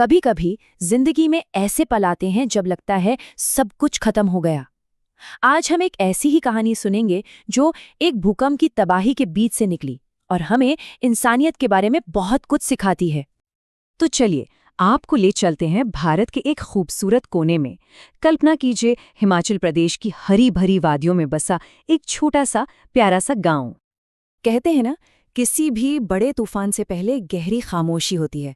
कभी कभी जिंदगी में ऐसे पल आते हैं जब लगता है सब कुछ खत्म हो गया। आज हम एक ऐसी ही कहानी सुनेंगे जो एक भूकंप की तबाही के बीच से निकली और हमें इंसानियत के बारे में बहुत कुछ सिखाती है। तो चलिए आपको ले चलते हैं भारत के एक खूबसूरत कोने में। कल्पना कीजिए, हिमाचल प्रदेश की हरी भरी वादियों में बसा एक छोटा सा प्यारा सा गांव। कहते हैं ना, किसी भी बड़े तूफान से पहले गहरी खामोशी होती है।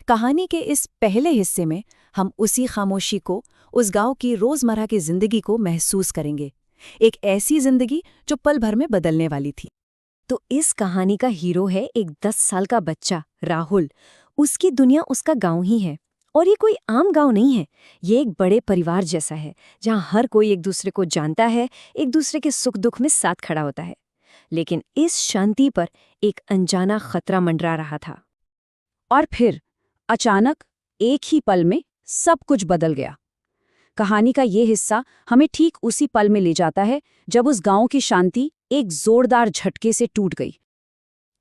कहानी के इस पहले हिस्से में हम उसी खामोशी को, उस गांव की रोजमर्रा की जिंदगी को महसूस करेंगे। एक ऐसी जिंदगी जो पल भर में बदलने वाली थी। तो इस कहानी का हीरो है एक 10 साल का बच्चा राहुल। उसकी दुनिया उसका गांव ही है। और ये कोई आम गांव नहीं है, ये एक बड़े परिवार जैसा है जहां हर कोई एक दूसरे को जानता है, एक दूसरे के सुख दुख में साथ खड़ा होता है। लेकिन इस शांति पर एक अनजाना खतरा मंडरा रहा था। और फिर अचानक एक ही पल में सब कुछ बदल गया। कहानी का ये हिस्सा हमें ठीक उसी पल में ले जाता है जब उस गांव की शांति एक जोरदार झटके से टूट गई।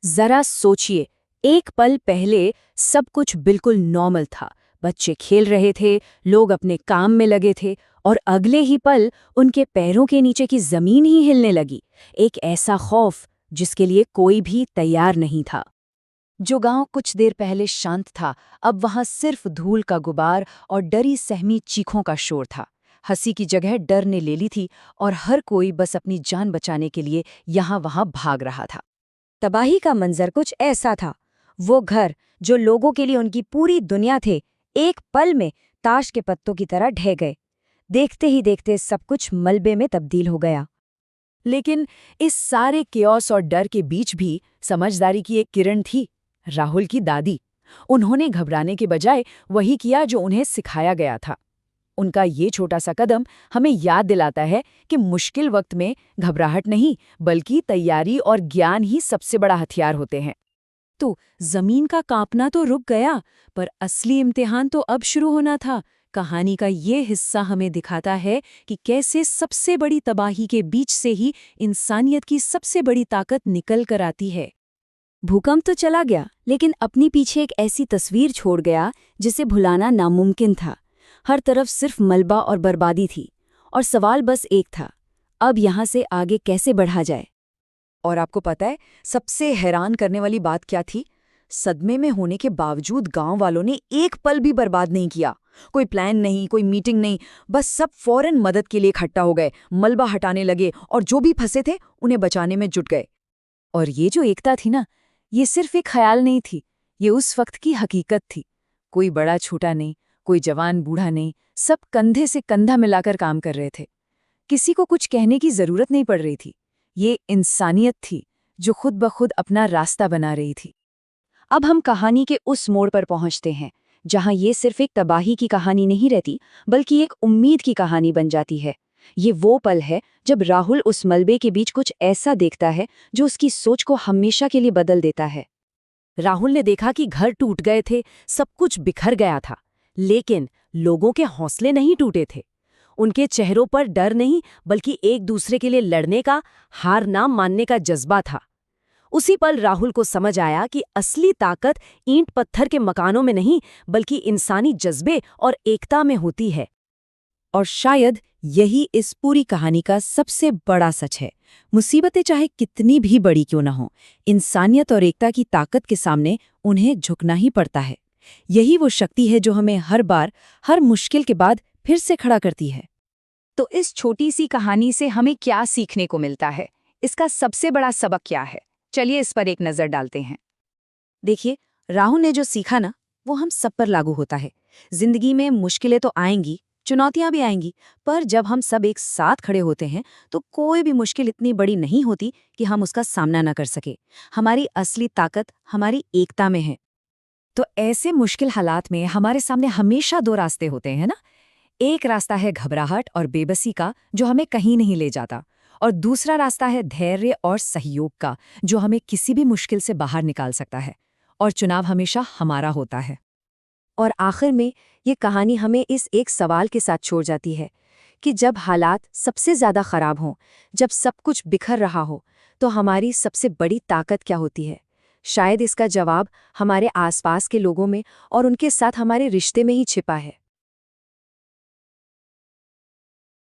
जरा सोचिए, एक पल पहले सब कुछ बिल्कुल नॉर्मल था। बच्चे खेल रहे थे, लोग अपने काम में लगे थे, और अगले ही पल उनके पैरों के नीचे की जमीन ही हिलने लगी। एक ऐसा खौफ जिसके लिए कोई भी तैयार नहीं था। जो गांव कुछ देर पहले शांत था, अब वहां सिर्फ धूल का गुबार और डरी सहमी चीखों का शोर था। हंसी की जगह डर ने ले ली थी और हर कोई बस अपनी जान बचाने के लिए यहाँ वहां भाग रहा था। तबाही का मंजर कुछ ऐसा था। वो घर जो लोगों के लिए उनकी पूरी दुनिया थे, एक पल में ताश के पत्तों की तरह ढह गए। देखते ही देखते सब कुछ मलबे में तब्दील हो गया। लेकिन इस सारे कियोस और डर के बीच भी समझदारी की एक किरण थी, राहुल की दादी। उन्होंने घबराने के बजाय वही किया जो उन्हें सिखाया गया था। उनका ये छोटा सा कदम हमें याद दिलाता है कि मुश्किल वक्त में घबराहट नहीं, बल्कि तैयारी और ज्ञान ही सबसे बड़ा हथियार होते हैं। तो जमीन का कांपना तो रुक गया, पर असली इम्तिहान तो अब शुरू होना था। कहानी का ये हिस्सा हमें दिखाता है कि कैसे सबसे बड़ी तबाही के बीच से ही इंसानियत की सबसे बड़ी ताकत निकल कर आती है। भूकंप तो चला गया, लेकिन अपनी पीछे एक ऐसी तस्वीर छोड़ गया जिसे भुलाना नामुमकिन था। हर तरफ सिर्फ मलबा और बर्बादी थी, और सवाल बस एक था, अब यहाँ से आगे कैसे बढ़ा जाए। और आपको पता है सबसे हैरान करने वाली बात क्या थी? सदमे में होने के बावजूद गांव वालों ने एक पल भी बर्बाद नहीं किया। कोई प्लान नहीं, कोई मीटिंग नहीं, बस सब फौरन मदद के लिए इकट्ठा हो गए, मलबा हटाने लगे और जो भी फंसे थे उन्हें बचाने में जुट गए। और ये जो एकता थी ना, ये सिर्फ एक ख्याल नहीं थी, ये उस वक्त की हकीकत थी। कोई बड़ा छोटा नहीं, कोई जवान बूढ़ा नहीं, सब कंधे से कंधा मिलाकर काम कर रहे थे। किसी को कुछ कहने की जरूरत नहीं पड़ रही थी। ये इंसानियत थी जो खुद ब खुद अपना रास्ता बना रही थी। अब हम कहानी के उस मोड़ पर पहुंचते हैं जहां ये सिर्फ एक तबाही की कहानी नहीं रहती, बल्कि एक उम्मीद की कहानी बन जाती है। ये वो पल है जब राहुल उस मलबे के बीच कुछ ऐसा देखता है जो उसकी सोच को हमेशा के लिए बदल देता है। राहुल ने देखा कि घर टूट गए थे, सब कुछ बिखर गया था, लेकिन लोगों के हौसले नहीं टूटे थे। उनके चेहरों पर डर नहीं, बल्कि एक दूसरे के लिए लड़ने का, हार ना मानने का जज्बा था। उसी पल राहुल को समझ आया कि असली ताकत ईंट पत्थर के मकानों में नहीं, बल्कि इंसानी जज्बे और एकता में होती है। और शायद यही इस पूरी कहानी का सबसे बड़ा सच है। मुसीबतें चाहे कितनी भी बड़ी क्यों न हो, इंसानियत और एकता की ताकत के सामने उन्हें झुकना ही पड़ता है। यही वो शक्ति है जो हमें हर बार, हर मुश्किल के बाद फिर से खड़ा करती है। तो इस छोटी सी कहानी से हमें क्या सीखने को मिलता है? इसका सबसे बड़ा सबक क्या है? चलिए इस पर एक नज़र डालते हैं। देखिए, राहुल ने जो सीखा ना, वो हम सब पर लागू होता है। जिंदगी में मुश्किलें तो आएंगी, चुनौतियां भी आएंगी, पर जब हम सब एक साथ खड़े होते हैं तो कोई भी मुश्किल इतनी बड़ी नहीं होती कि हम उसका सामना न कर सके। हमारी असली ताकत हमारी एकता में है। तो ऐसे मुश्किल हालात में हमारे सामने हमेशा दो रास्ते होते हैं ना। एक रास्ता है घबराहट और बेबसी का, जो हमें कहीं नहीं ले जाता, और दूसरा रास्ता है धैर्य और सहयोग का, जो हमें किसी भी मुश्किल से बाहर निकाल सकता है। और चुनाव हमेशा हमारा होता है। और आखिर में ये कहानी हमें इस एक सवाल के साथ छोड़ जाती है कि जब हालात सबसे ज़्यादा ख़राब हों, जब सब कुछ बिखर रहा हो, तो हमारी सबसे बड़ी ताकत क्या होती है? शायद इसका जवाब हमारे आसपास के लोगों में और उनके साथ हमारे रिश्ते में ही छिपा है।